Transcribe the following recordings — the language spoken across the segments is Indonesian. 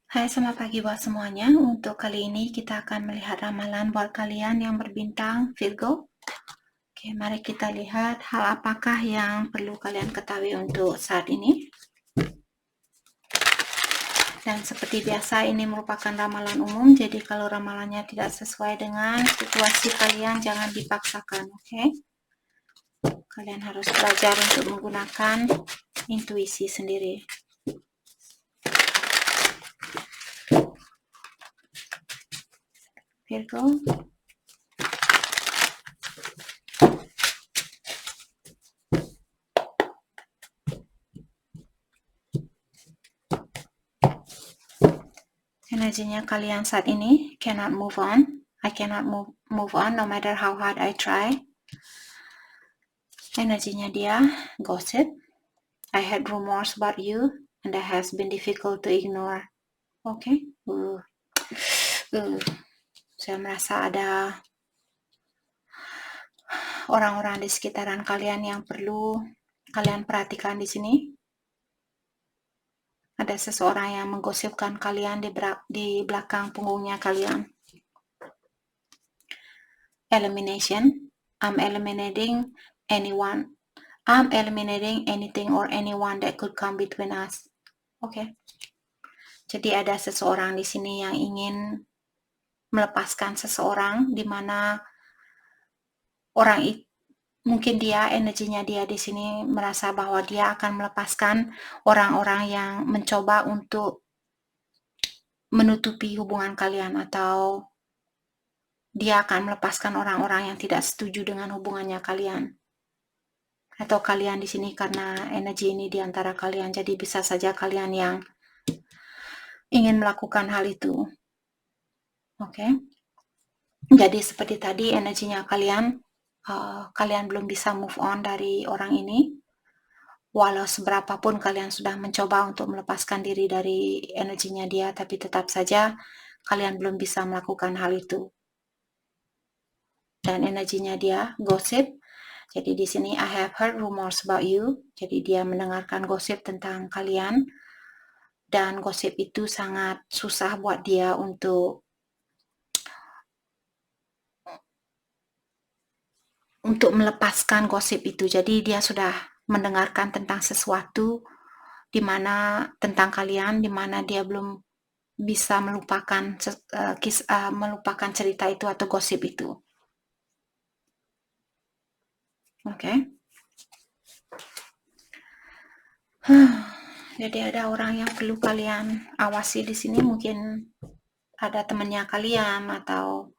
Hai, selamat pagi buat semuanya. Untuk kali ini kita akan melihat ramalan buat kalian yang berbintang Virgo. Oke, mari kita lihat hal apakah yang perlu kalian ketahui untuk saat ini. Dan seperti biasa ini merupakan ramalan umum, jadi kalau ramalannya tidak sesuai dengan situasi kalian jangan dipaksakan, oke? Kalian harus belajar untuk menggunakan intuisi sendiri. Virgo. Energinya kalian saat ini cannot move on. I cannot move on no matter how hard I try. Energinya dia gossip. I had rumors about you and that has been difficult to ignore. Oke. Saya merasa ada orang-orang di sekitaran kalian yang perlu kalian perhatikan di sini. Ada seseorang yang menggosipkan kalian di belakang punggungnya kalian. Elimination. I'm eliminating anyone. I'm eliminating anything or anyone that could come between us. Oke. Jadi ada seseorang di sini yang ingin melepaskan seseorang, di mana orang itu mungkin dia energinya dia di sini merasa bahwa dia akan melepaskan orang-orang yang mencoba untuk menutupi hubungan kalian, atau dia akan melepaskan orang-orang yang tidak setuju dengan hubungannya kalian. Atau kalian di sini karena energi ini di antara kalian, jadi bisa saja kalian yang ingin melakukan hal itu. Oke. Jadi seperti tadi energinya kalian belum bisa move on dari orang ini. Walau seberapapun kalian sudah mencoba untuk melepaskan diri dari energinya dia, tapi tetap saja kalian belum bisa melakukan hal itu. Dan energinya dia gosip. Jadi di sini I have heard rumors about you. Jadi dia mendengarkan gosip tentang kalian. Dan gosip itu sangat susah buat dia untuk melepaskan gosip itu. Jadi dia sudah mendengarkan tentang sesuatu di mana tentang kalian, di mana dia belum bisa melupakan cerita itu atau gosip itu. Oke. Jadi ada orang yang perlu kalian awasi di sini, mungkin ada temannya kalian atau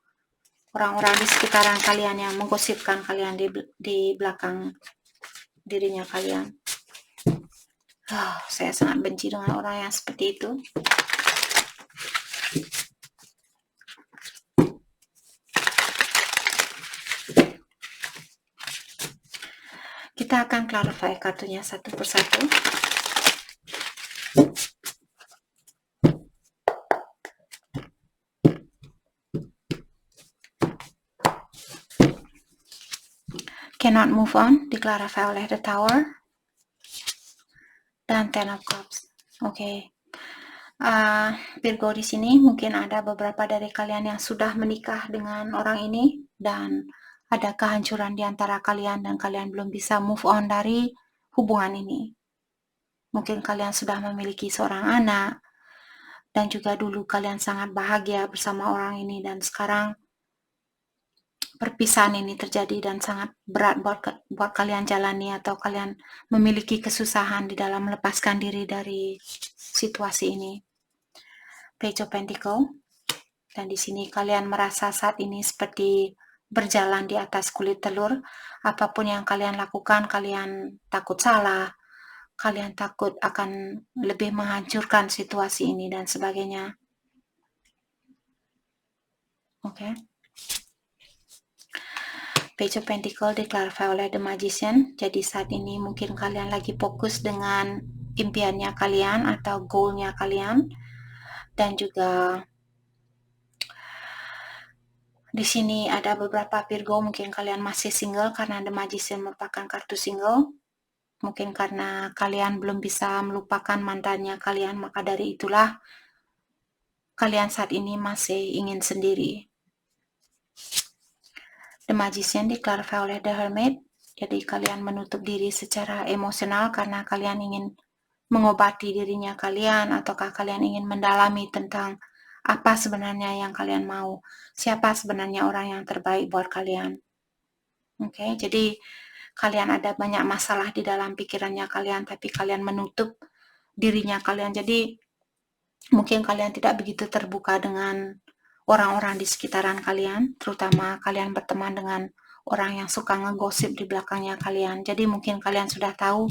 orang-orang di sekitaran kalian yang menggosipkan kalian di belakang dirinya kalian. Saya sangat benci dengan orang yang seperti itu. Kita akan clarify kartunya satu persatu. Cannot move on, diklarify oleh The Tower. Dan Ten of Cups. Oke. Virgo di sini mungkin ada beberapa dari kalian yang sudah menikah dengan orang ini dan ada kehancuran di antara kalian dan kalian belum bisa move on dari hubungan ini. Mungkin kalian sudah memiliki seorang anak dan juga dulu kalian sangat bahagia bersama orang ini, dan sekarang perpisahan ini terjadi dan sangat berat buat kalian jalani, atau kalian memiliki kesusahan di dalam melepaskan diri dari situasi ini. Page of Pentacle. Dan di sini kalian merasa saat ini seperti berjalan di atas kulit telur. Apapun yang kalian lakukan, kalian takut salah, kalian takut akan lebih menghancurkan situasi ini dan sebagainya. Oke. Page of Pentacle diklarify oleh The Magician. Jadi saat ini mungkin kalian lagi fokus dengan impiannya kalian atau goalnya kalian. Dan juga di sini ada beberapa Virgo, mungkin kalian masih single karena The Magician merupakan kartu single. Mungkin karena kalian belum bisa melupakan mantannya kalian, maka dari itulah kalian saat ini masih ingin sendiri. The Magician diklarify oleh The Hermit. Jadi kalian menutup diri secara emosional karena kalian ingin mengobati dirinya kalian, ataukah kalian ingin mendalami tentang apa sebenarnya yang kalian mau, siapa sebenarnya orang yang terbaik buat kalian. Oke, jadi kalian ada banyak masalah di dalam pikirannya kalian, tapi kalian menutup dirinya kalian. Jadi mungkin kalian tidak begitu terbuka dengan orang-orang di sekitaran kalian, terutama kalian berteman dengan orang yang suka ngegosip di belakangnya kalian. Jadi mungkin kalian sudah tahu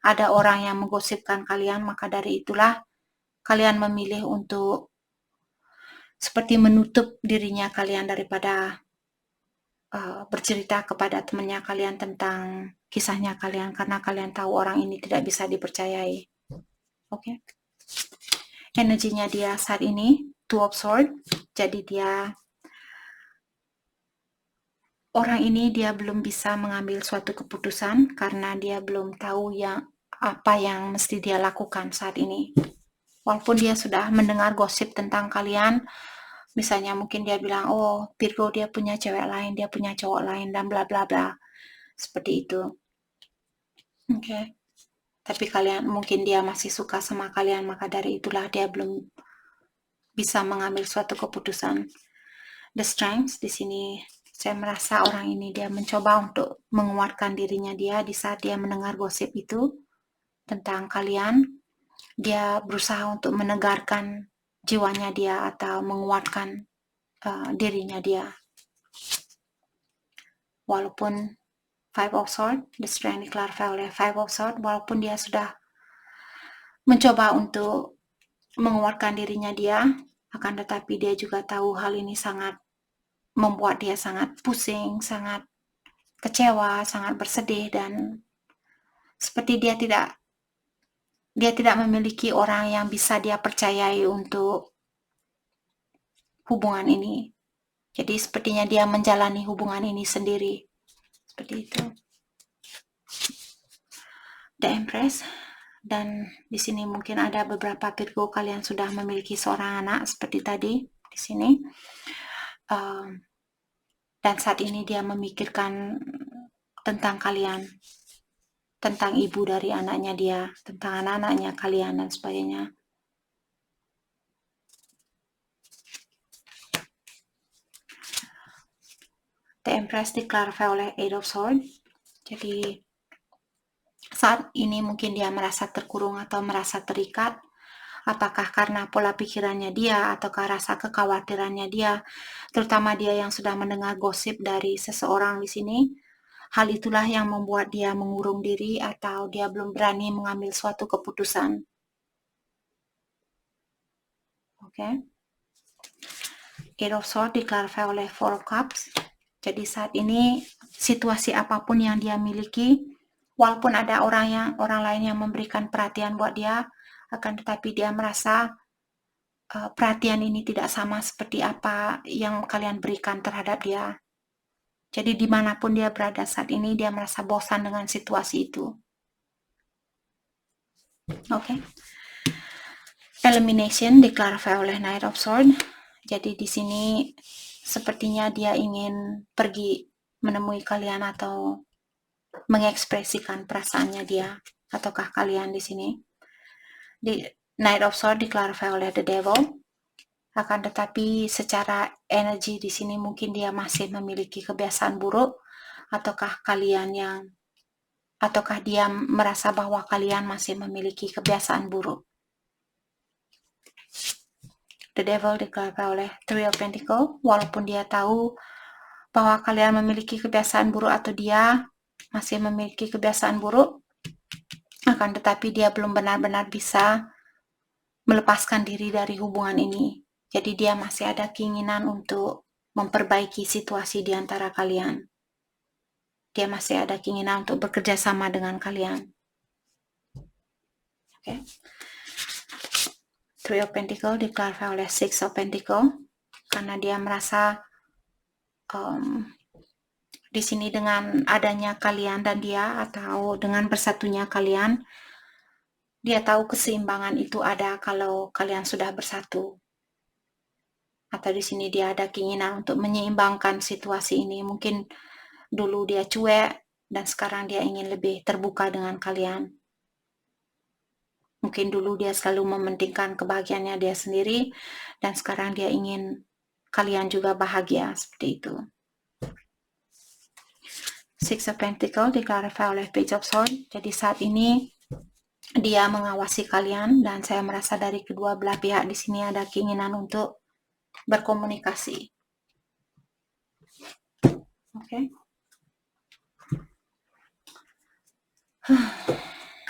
ada orang yang menggosipkan kalian, maka dari itulah kalian memilih untuk seperti menutup dirinya kalian daripada bercerita kepada temannya kalian tentang kisahnya kalian, karena kalian tahu orang ini tidak bisa dipercayai. Oke. Energinya dia saat ini Two of Swords. Jadi orang ini dia belum bisa mengambil suatu keputusan karena dia belum tahu apa yang mesti dia lakukan saat ini. Walaupun dia sudah mendengar gosip tentang kalian, misalnya mungkin dia bilang, oh Virgo dia punya cewek lain, dia punya cowok lain, dan bla bla bla. Seperti itu. Oke. Tapi mungkin dia masih suka sama kalian, maka dari itulah dia belum bisa mengambil suatu keputusan. The Strength di sini saya merasa orang ini dia mencoba untuk menguatkan dirinya dia di saat dia mendengar gosip itu tentang kalian. Dia berusaha untuk menegarkan jiwanya dia atau menguatkan dirinya dia. Walaupun Five of Swords, The Strength diklarify oleh Five of Swords, walaupun dia sudah mencoba untuk menguatkan dirinya dia, akan tetapi dia juga tahu hal ini sangat membuat dia sangat pusing, sangat kecewa, sangat bersedih, dan seperti dia tidak memiliki orang yang bisa dia percayai untuk hubungan ini. Jadi sepertinya dia menjalani hubungan ini sendiri. Seperti itu. The Empress. Dan di sini mungkin ada beberapa Virgo kalian sudah memiliki seorang anak seperti tadi di sini. Dan saat ini dia memikirkan tentang kalian, tentang ibu dari anaknya dia, tentang anak-anaknya kalian dan sebagainya. The Empress diklarify oleh Eight of Swords. Jadi saat ini mungkin dia merasa terkurung atau merasa terikat. Apakah karena pola pikirannya dia ataukah rasa kekhawatirannya dia, terutama dia yang sudah mendengar gosip dari seseorang di sini. Hal itulah yang membuat dia mengurung diri atau dia belum berani mengambil suatu keputusan. Oke. Eight of Swords diklarify oleh Four of Cups. Jadi saat ini situasi apapun yang dia miliki, walaupun ada orang lain yang memberikan perhatian buat dia, akan tetapi dia merasa perhatian ini tidak sama seperti apa yang kalian berikan terhadap dia. Jadi dimanapun dia berada saat ini, dia merasa bosan dengan situasi itu. Oke. Elimination diklarify oleh Knight of Swords. Jadi di sini sepertinya dia ingin pergi menemui kalian atau mengekspresikan perasaannya dia, ataukah kalian di sini. Di Knight of Swords diklarify oleh The Devil. Akan tetapi secara energi di sini mungkin dia masih memiliki kebiasaan buruk, ataukah dia merasa bahwa kalian masih memiliki kebiasaan buruk. The Devil diklarify oleh Three of Pentacles. Walaupun dia tahu bahwa kalian memiliki kebiasaan buruk atau dia masih memiliki kebiasaan buruk, akan tetapi dia belum benar-benar bisa melepaskan diri dari hubungan ini. Jadi dia masih ada keinginan untuk memperbaiki situasi di antara kalian. Dia masih ada keinginan untuk bekerja sama dengan kalian. Oke. Three of Pentacles diklarify oleh Six of Pentacles. Karena dia merasa di sini dengan adanya kalian dan dia, atau dengan bersatunya kalian, dia tahu keseimbangan itu ada kalau kalian sudah bersatu. Atau di sini dia ada keinginan untuk menyeimbangkan situasi ini. Mungkin dulu dia cuek dan sekarang dia ingin lebih terbuka dengan kalian. Mungkin dulu dia selalu mementingkan kebahagiaannya dia sendiri dan sekarang dia ingin kalian juga bahagia, seperti itu. Six of Pentacles diklarifikasi oleh Page of Swords. Jadi saat ini dia mengawasi kalian dan saya merasa dari kedua belah pihak di sini ada keinginan untuk berkomunikasi. Oke.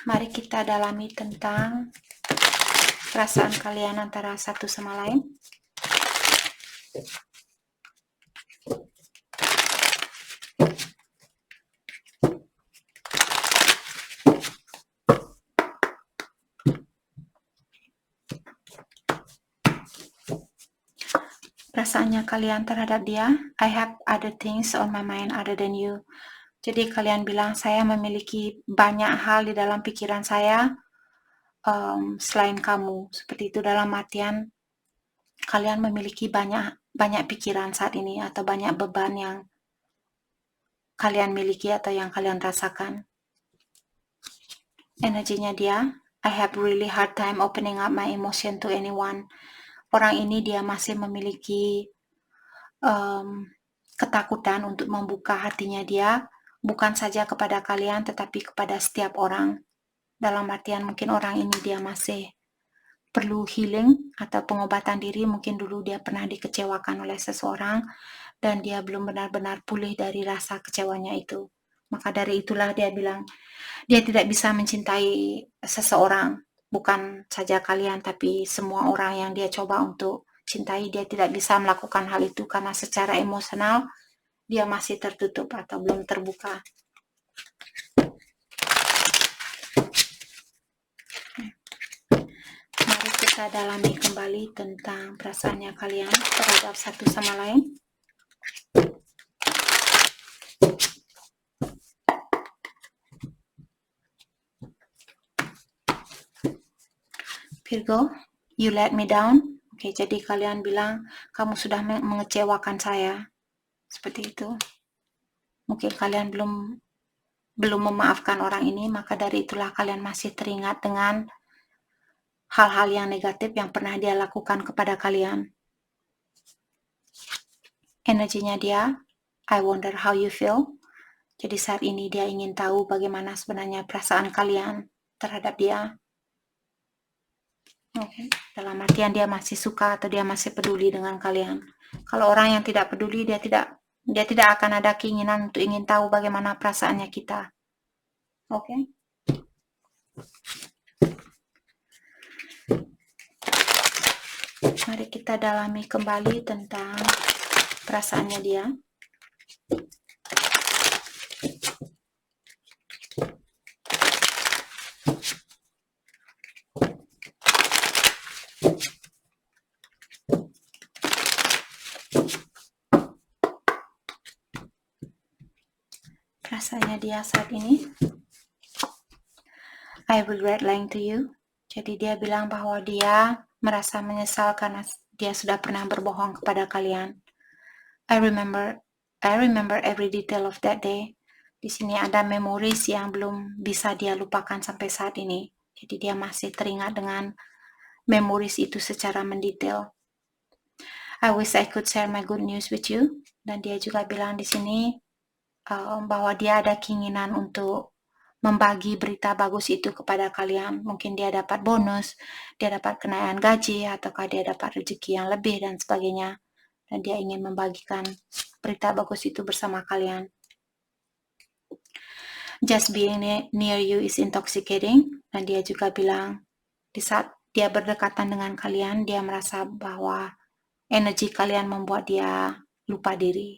Mari kita dalami tentang perasaan kalian antara satu sama lain. Perasaannya kalian terhadap dia, I have other things on my mind other than you. Jadi kalian bilang, saya memiliki banyak hal di dalam pikiran saya selain kamu. Seperti itu, dalam artian kalian memiliki banyak pikiran saat ini atau banyak beban yang kalian miliki atau yang kalian rasakan. Energinya dia, I have really hard time opening up my emotion to anyone. Orang ini dia masih memiliki ketakutan untuk membuka hatinya dia, bukan saja kepada kalian tetapi kepada setiap orang. Dalam artian mungkin orang ini dia masih perlu healing atau pengobatan diri. Mungkin dulu dia pernah dikecewakan oleh seseorang dan dia belum benar-benar pulih dari rasa kecewanya itu. Maka dari itulah dia bilang dia tidak bisa mencintai seseorang, bukan saja kalian tapi semua orang yang dia coba untuk cintai. Dia tidak bisa melakukan hal itu karena secara emosional dia masih tertutup atau belum terbuka. Mari kita dalami kembali tentang perasaannya kalian terhadap satu sama lain. Virgo, you let me down. Oke, jadi kalian bilang kamu sudah mengecewakan saya. Seperti itu. Mungkin kalian belum memaafkan orang ini, maka dari itulah kalian masih teringat dengan hal-hal yang negatif yang pernah dia lakukan kepada kalian. Energinya dia, I wonder how you feel. Jadi saat ini dia ingin tahu bagaimana sebenarnya perasaan kalian terhadap dia. Oke. Dalam artian dia masih suka atau dia masih peduli dengan kalian. Kalau orang yang tidak peduli, dia tidak akan ada keinginan untuk ingin tahu bagaimana perasaannya kita. Oke. Mari kita dalami kembali tentang perasaannya dia. Perasaannya dia saat ini, I regret lying to you. Jadi dia bilang bahwa dia merasa menyesal karena dia sudah pernah berbohong kepada kalian. I remember every detail of that day. Di sini ada memories yang belum bisa dia lupakan sampai saat ini. Jadi dia masih teringat dengan memories itu secara mendetail. I wish I could share my good news with you. Dan dia juga bilang di sini bahwa dia ada keinginan untuk membagi berita bagus itu kepada kalian. Mungkin dia dapat bonus, dia dapat kenaikan gaji, ataukah dia dapat rezeki yang lebih dan sebagainya. Dan dia ingin membagikan berita bagus itu bersama kalian. Just being near you is intoxicating. Dan dia juga bilang, di saat dia berdekatan dengan kalian, dia merasa bahwa energi kalian membuat dia lupa diri.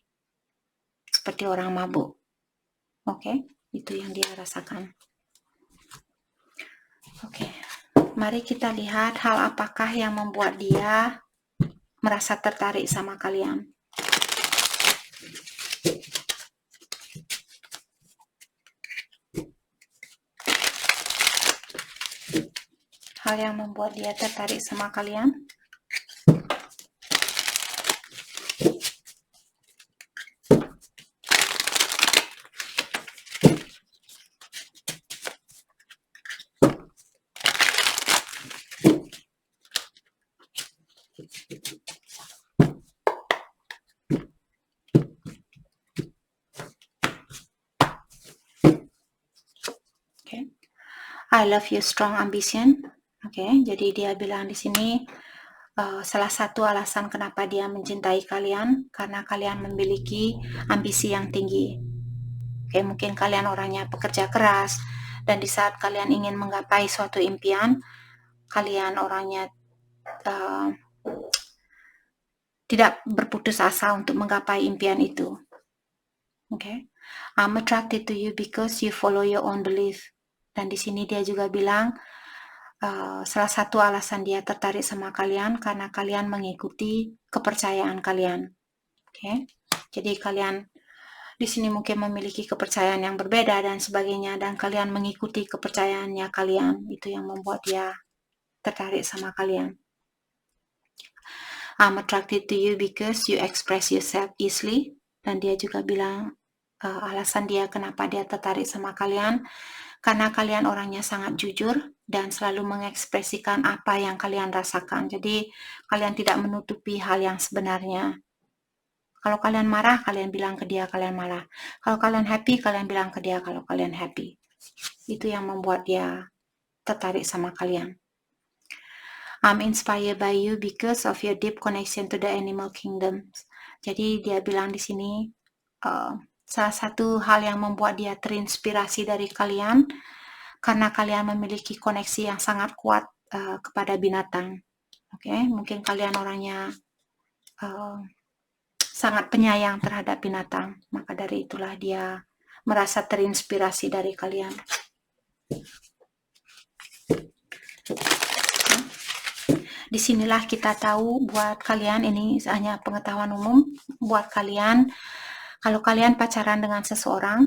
Seperti orang mabuk. Oke, itu yang dia rasakan. Oke, mari kita lihat hal apakah yang membuat dia merasa tertarik sama kalian. Hal yang membuat dia tertarik sama kalian. I love your strong ambition. Oke, jadi dia bilang di sini salah satu alasan kenapa dia mencintai kalian karena kalian memiliki ambisi yang tinggi. Oke, mungkin kalian orangnya pekerja keras dan di saat kalian ingin menggapai suatu impian, kalian orangnya tidak berputus asa untuk menggapai impian itu. Okay. I'm attracted to you because you follow your own belief. Dan di sini dia juga bilang salah satu alasan dia tertarik sama kalian karena kalian mengikuti kepercayaan kalian. Okay. Jadi kalian di sini mungkin memiliki kepercayaan yang berbeda dan sebagainya dan kalian mengikuti kepercayaannya kalian. Itu yang membuat dia tertarik sama kalian. I'm attracted to you because you express yourself easily. Dan dia juga bilang alasan dia kenapa dia tertarik sama kalian karena kalian orangnya sangat jujur dan selalu mengekspresikan apa yang kalian rasakan. Jadi kalian tidak menutupi hal yang sebenarnya. Kalau kalian marah, kalian bilang ke dia kalian marah. Kalau kalian happy, kalian bilang ke dia kalau kalian happy. Itu yang membuat dia tertarik sama kalian. I'm inspired by you because of your deep connection to the animal kingdom. Jadi dia bilang di sini salah satu hal yang membuat dia terinspirasi dari kalian karena kalian memiliki koneksi yang sangat kuat kepada binatang. Oke, mungkin kalian orangnya sangat penyayang terhadap binatang, maka dari itulah dia merasa terinspirasi dari kalian. Disinilah kita tahu buat kalian, ini hanya pengetahuan umum buat kalian, kalau kalian pacaran dengan seseorang,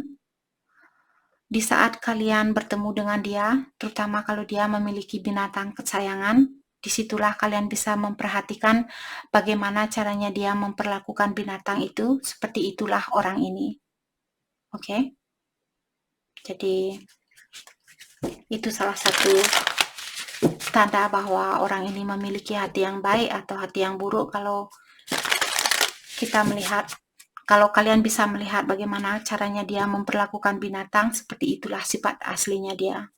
di saat kalian bertemu dengan dia, terutama kalau dia memiliki binatang kesayangan, disitulah kalian bisa memperhatikan bagaimana caranya dia memperlakukan binatang itu, seperti itulah orang ini. Oke? Jadi, itu salah satu tanda bahwa orang ini memiliki hati yang baik atau hati yang buruk kalau kita melihat, kalau kalian bisa melihat bagaimana caranya dia memperlakukan binatang, seperti itulah sifat aslinya dia.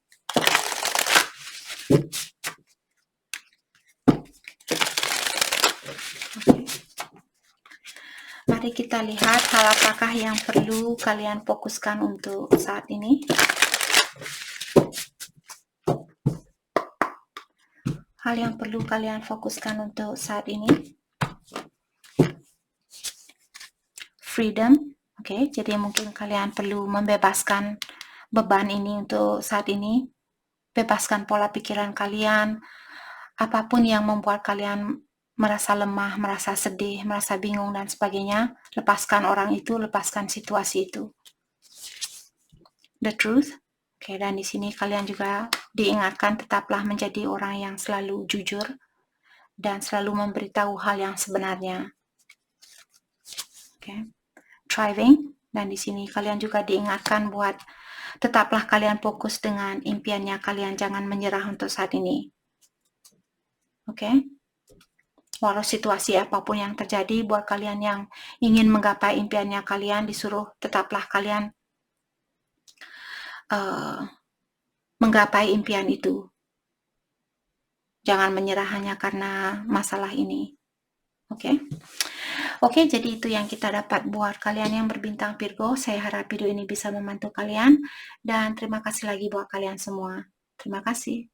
Mari kita lihat hal apakah yang perlu kalian fokuskan untuk saat ini. Hal yang perlu kalian fokuskan untuk saat ini. Freedom. Oke, jadi mungkin kalian perlu membebaskan beban ini untuk saat ini. Bebaskan pola pikiran kalian. Apapun yang membuat kalian merasa lemah, merasa sedih, merasa bingung, dan sebagainya. Lepaskan orang itu, lepaskan situasi itu. The truth. Oke, dan di sini kalian juga diingatkan tetaplah menjadi orang yang selalu jujur dan selalu memberitahu hal yang sebenarnya. Oke. Thriving, dan di sini kalian juga diingatkan buat tetaplah kalian fokus dengan impiannya kalian, jangan menyerah untuk saat ini. Oke. Walau situasi apapun yang terjadi, buat kalian yang ingin menggapai impiannya kalian, disuruh tetaplah kalian menggapai impian itu. Jangan menyerah hanya karena masalah ini. Oke. Oke, jadi itu yang kita dapat buat kalian yang berbintang Virgo. Saya harap video ini bisa membantu kalian. Dan terima kasih lagi buat kalian semua. Terima kasih.